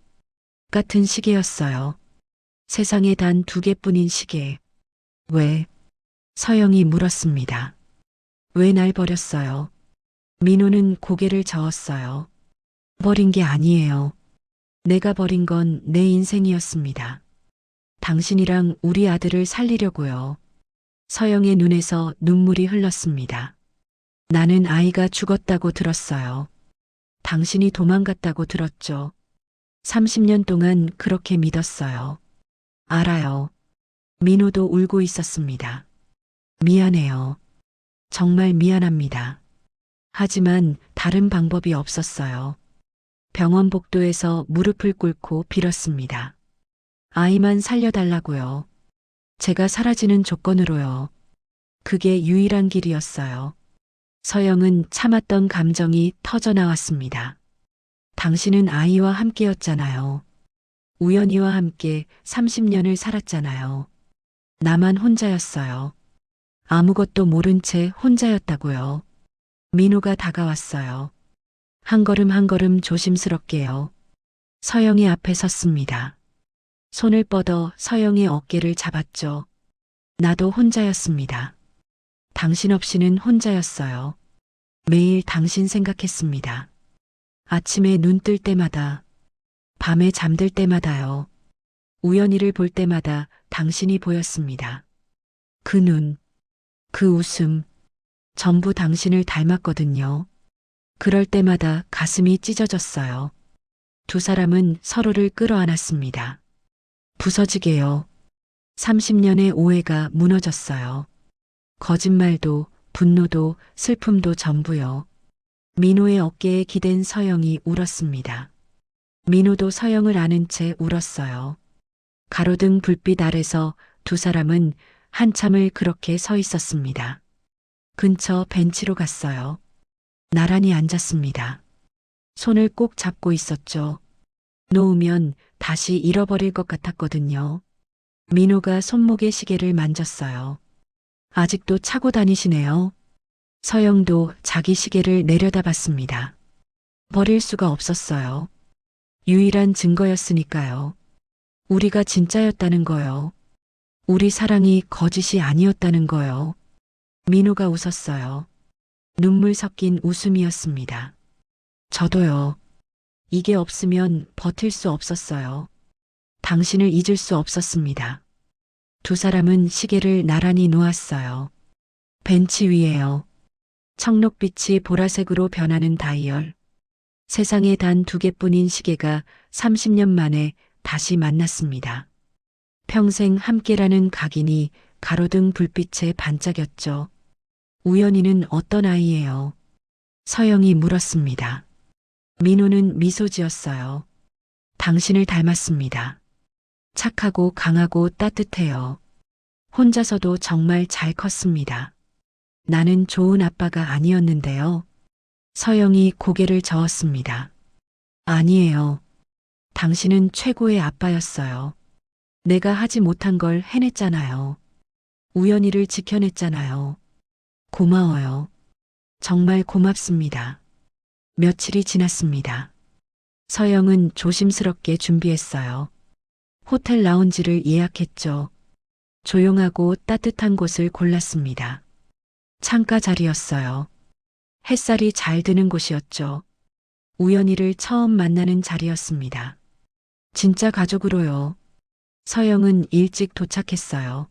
똑같은 시계였어요. 세상에 단 2개뿐인 시계. 왜? 서영이 물었습니다. 왜 날 버렸어요? 민호는 고개를 저었어요. 버린 게 아니에요. 내가 버린 건 내 인생이었습니다. 당신이랑 우리 아들을 살리려고요. 서영의 눈에서 눈물이 흘렀습니다. 나는 아이가 죽었다고 들었어요. 당신이 도망갔다고 들었죠. 30년 동안 그렇게 믿었어요. 알아요. 민호도 울고 있었습니다. 미안해요. 정말 미안합니다. 하지만 다른 방법이 없었어요. 병원 복도에서 무릎을 꿇고 빌었습니다. 아이만 살려달라고요. 제가 사라지는 조건으로요. 그게 유일한 길이었어요. 서영은 참았던 감정이 터져나왔습니다. 당신은 아이와 함께였잖아요. 우연히와 함께 30년을 살았잖아요. 나만 혼자였어요. 아무것도 모른 채 혼자였다고요. 민호가 다가왔어요. 한 걸음 한 걸음 조심스럽게요. 서영이 앞에 섰습니다. 손을 뻗어 서영의 어깨를 잡았죠. 나도 혼자였습니다. 당신 없이는 혼자였어요. 매일 당신 생각했습니다. 아침에 눈 뜰 때마다, 밤에 잠들 때마다요. 우연히를 볼 때마다 당신이 보였습니다. 그 눈, 그 웃음, 전부 당신을 닮았거든요. 그럴 때마다 가슴이 찢어졌어요. 두 사람은 서로를 끌어안았습니다. 부서지게요. 30년의 오해가 무너졌어요. 거짓말도, 분노도, 슬픔도 전부요. 민호의 어깨에 기댄 서영이 울었습니다. 민호도 서영을 안은 채 울었어요. 가로등 불빛 아래서 두 사람은 한참을 그렇게 서 있었습니다. 근처 벤치로 갔어요. 나란히 앉았습니다. 손을 꼭 잡고 있었죠. 놓으면 다시 잃어버릴 것 같았거든요. 민호가 손목의 시계를 만졌어요. 아직도 차고 다니시네요. 서영도 자기 시계를 내려다봤습니다. 버릴 수가 없었어요. 유일한 증거였으니까요. 우리가 진짜였다는 거요. 우리 사랑이 거짓이 아니었다는 거요. 민호가 웃었어요. 눈물 섞인 웃음이었습니다. 저도요. 이게 없으면 버틸 수 없었어요. 당신을 잊을 수 없었습니다. 두 사람은 시계를 나란히 놓았어요. 벤치 위에요. 청록빛이 보라색으로 변하는 다이얼. 세상에 단 두 개뿐인 시계가 30년 만에 다시 만났습니다. 평생 함께라는 각인이 가로등 불빛에 반짝였죠. 우연이는 어떤 아이예요? 서영이 물었습니다. 민호는 미소 지었어요. 당신을 닮았습니다. 착하고 강하고 따뜻해요. 혼자서도 정말 잘 컸습니다. 나는 좋은 아빠가 아니었는데요. 서영이 고개를 저었습니다. 아니에요. 당신은 최고의 아빠였어요. 내가 하지 못한 걸 해냈잖아요. 우연이를 지켜냈잖아요. 고마워요. 정말 고맙습니다. 며칠이 지났습니다. 서영은 조심스럽게 준비했어요. 호텔 라운지를 예약했죠. 조용하고 따뜻한 곳을 골랐습니다. 창가 자리였어요. 햇살이 잘 드는 곳이었죠. 우연이를 처음 만나는 자리였습니다. 진짜 가족으로요. 서영은 일찍 도착했어요.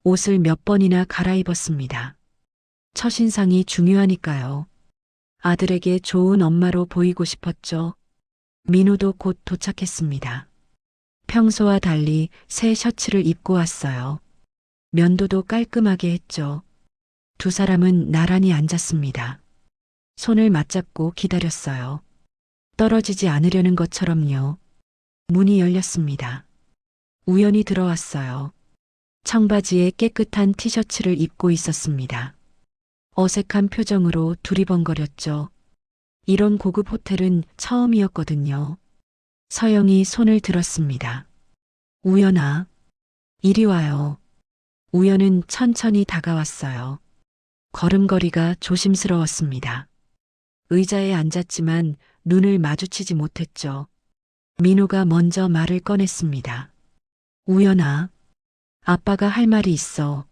옷을 몇 번이나 갈아입었습니다. 첫인상이 중요하니까요. 아들에게 좋은 엄마로 보이고 싶었죠. 민호도 곧 도착했습니다. 평소와 달리 새 셔츠를 입고 왔어요. 면도도 깔끔하게 했죠. 두 사람은 나란히 앉았습니다. 손을 맞잡고 기다렸어요. 떨어지지 않으려는 것처럼요. 문이 열렸습니다. 우연히 들어왔어요. 청바지에 깨끗한 티셔츠를 입고 있었습니다. 어색한 표정으로 두리번거렸죠. 이런 고급 호텔은 처음이었거든요. 서영이 손을 들었습니다. 우연아, 이리 와요. 우연은 천천히 다가왔어요. 걸음걸이가 조심스러웠습니다. 의자에 앉았지만 눈을 마주치지 못했죠. 민호가 먼저 말을 꺼냈습니다. 우연아, 아빠가 할 말이 있어.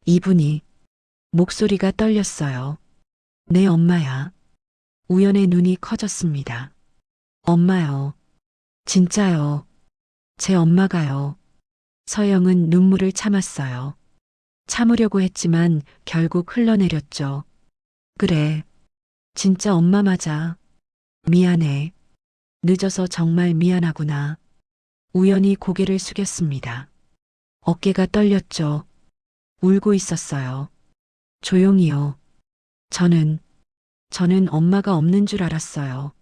이분이 목소리가 떨렸어요. 내 엄마야. 우연의 눈이 커졌습니다. 엄마요. 진짜요. 제 엄마가요. 서영은 눈물을 참았어요. 참으려고 했지만 결국 흘러내렸죠. 그래. 진짜 엄마 맞아. 미안해. 늦어서 정말 미안하구나. 우연히 고개를 숙였습니다. 어깨가 떨렸죠. 울고 있었어요. 조용히요. 저는 엄마가 없는 줄 알았어요.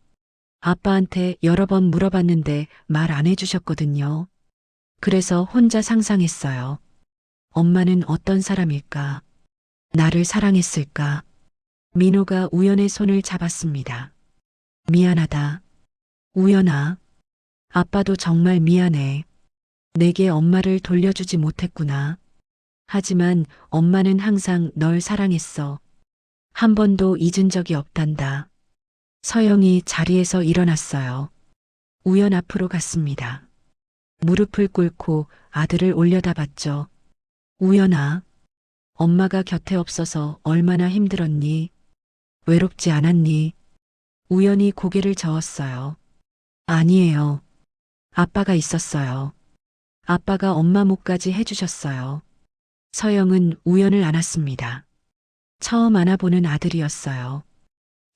아빠한테 여러 번 물어봤는데 말 안 해주셨거든요. 그래서 혼자 상상했어요. 엄마는 어떤 사람일까? 나를 사랑했을까? 민호가 우연의 손을 잡았습니다. 미안하다. 우연아. 아빠도 정말 미안해. 내게 엄마를 돌려주지 못했구나. 하지만 엄마는 항상 널 사랑했어. 한 번도 잊은 적이 없단다. 서영이 자리에서 일어났어요. 우연 앞으로 갔습니다. 무릎을 꿇고 아들을 올려다봤죠. 우연아, 엄마가 곁에 없어서 얼마나 힘들었니? 외롭지 않았니? 우연히 고개를 저었어요. 아니에요. 아빠가 있었어요. 아빠가 엄마 목까지 해주셨어요. 서영은 우연을 안았습니다. 처음 안아보는 아들이었어요.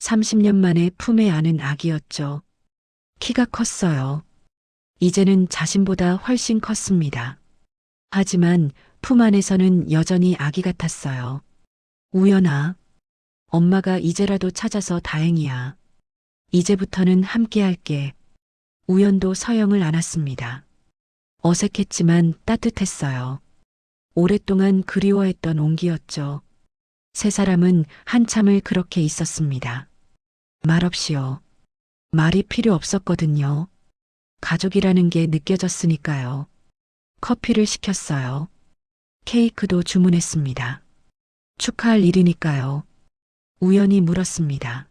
30년 만에 품에 안은 아기였죠. 키가 컸어요. 이제는 자신보다 훨씬 컸습니다. 하지만 품 안에서는 여전히 아기 같았어요. 우연아, 엄마가 이제라도 찾아서 다행이야. 이제부터는 함께 할게. 우연도 서영을 안았습니다. 어색했지만 따뜻했어요. 오랫동안 그리워했던 온기였죠. 세 사람은 한참을 그렇게 있었습니다. 말없이요. 말이 필요 없었거든요. 가족이라는 게 느껴졌으니까요. 커피를 시켰어요. 케이크도 주문했습니다. 축하할 일이니까요. 우연히 물었습니다.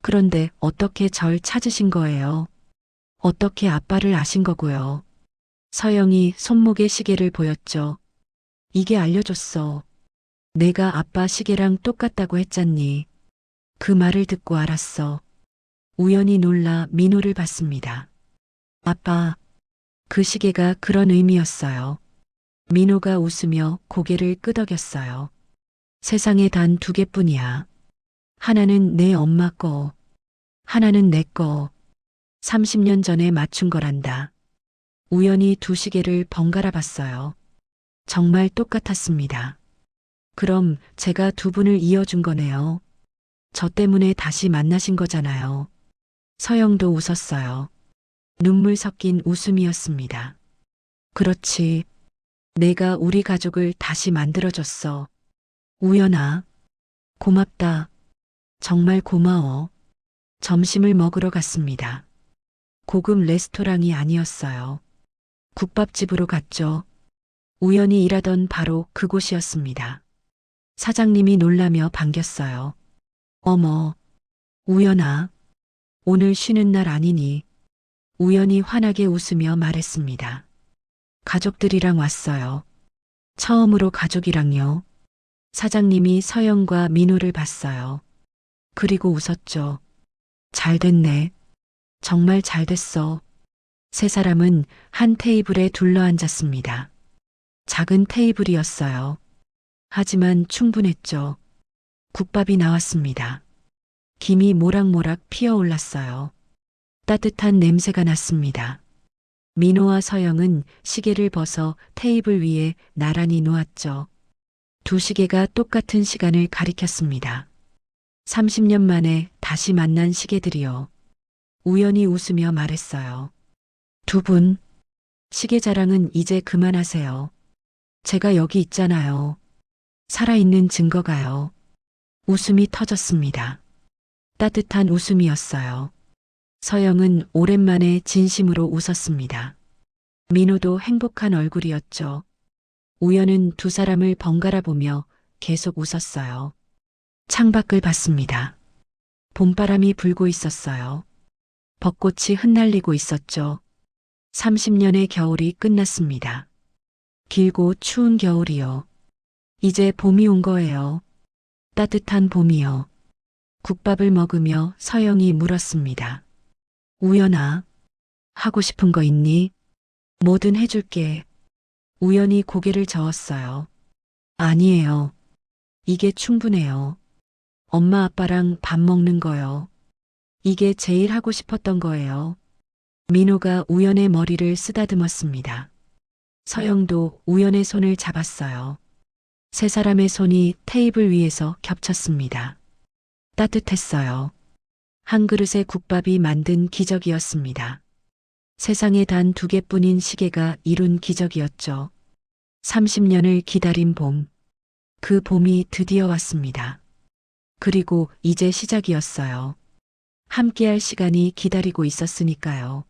그런데 어떻게 절 찾으신 거예요? 어떻게 아빠를 아신 거고요? 서영이 손목에 시계를 보였죠. 이게 알려줬어. 내가 아빠 시계랑 똑같다고 했잖니. 그 말을 듣고 알았어. 우연히 놀라 민호를 봤습니다. 아빠, 그 시계가 그런 의미였어요. 민호가 웃으며 고개를 끄덕였어요. 세상에 단 두 개뿐이야. 하나는 내 엄마 거, 하나는 내 거. 30년 전에 맞춘 거란다. 우연히 두 시계를 번갈아 봤어요. 정말 똑같았습니다. 그럼 제가 두 분을 이어준 거네요. 저 때문에 다시 만나신 거잖아요. 서영도 웃었어요. 눈물 섞인 웃음이었습니다. 그렇지. 내가 우리 가족을 다시 만들어줬어. 우연아. 고맙다. 정말 고마워. 점심을 먹으러 갔습니다. 고급 레스토랑이 아니었어요. 국밥집으로 갔죠. 우연히 일하던 바로 그곳이었습니다. 사장님이 놀라며 반겼어요. 어머, 우연아. 오늘 쉬는 날 아니니? 우연히 환하게 웃으며 말했습니다. 가족들이랑 왔어요. 처음으로 가족이랑요. 사장님이 서영과 민호를 봤어요. 그리고 웃었죠. 잘 됐네. 정말 잘 됐어. 세 사람은 한 테이블에 둘러앉았습니다. 작은 테이블이었어요. 하지만 충분했죠. 국밥이 나왔습니다. 김이 모락모락 피어올랐어요. 따뜻한 냄새가 났습니다. 민호와 서영은 시계를 벗어 테이블 위에 나란히 놓았죠. 두 시계가 똑같은 시간을 가리켰습니다. 30년 만에 다시 만난 시계들이요. 우연히 웃으며 말했어요. 두 분, 시계 자랑은 이제 그만하세요. 제가 여기 있잖아요. 살아있는 증거가요. 웃음이 터졌습니다. 따뜻한 웃음이었어요. 서영은 오랜만에 진심으로 웃었습니다. 민호도 행복한 얼굴이었죠. 우연은 두 사람을 번갈아 보며 계속 웃었어요. 창밖을 봤습니다. 봄바람이 불고 있었어요. 벚꽃이 흩날리고 있었죠. 30년의 겨울이 끝났습니다. 길고 추운 겨울이요. 이제 봄이 온 거예요. 따뜻한 봄이요. 국밥을 먹으며 서영이 물었습니다. 우연아, 하고 싶은 거 있니? 뭐든 해줄게. 우연히 고개를 저었어요. 아니에요. 이게 충분해요. 엄마 아빠랑 밥 먹는 거요. 이게 제일 하고 싶었던 거예요. 민호가 우연의 머리를 쓰다듬었습니다. 서영도 우연의 손을 잡았어요. 세 사람의 손이 테이블 위에서 겹쳤습니다. 따뜻했어요. 한 그릇의 국밥이 만든 기적이었습니다. 세상에 단 두 개뿐인 시계가 이룬 기적이었죠. 30년을 기다린 봄. 그 봄이 드디어 왔습니다. 그리고 이제 시작이었어요. 함께할 시간이 기다리고 있었으니까요.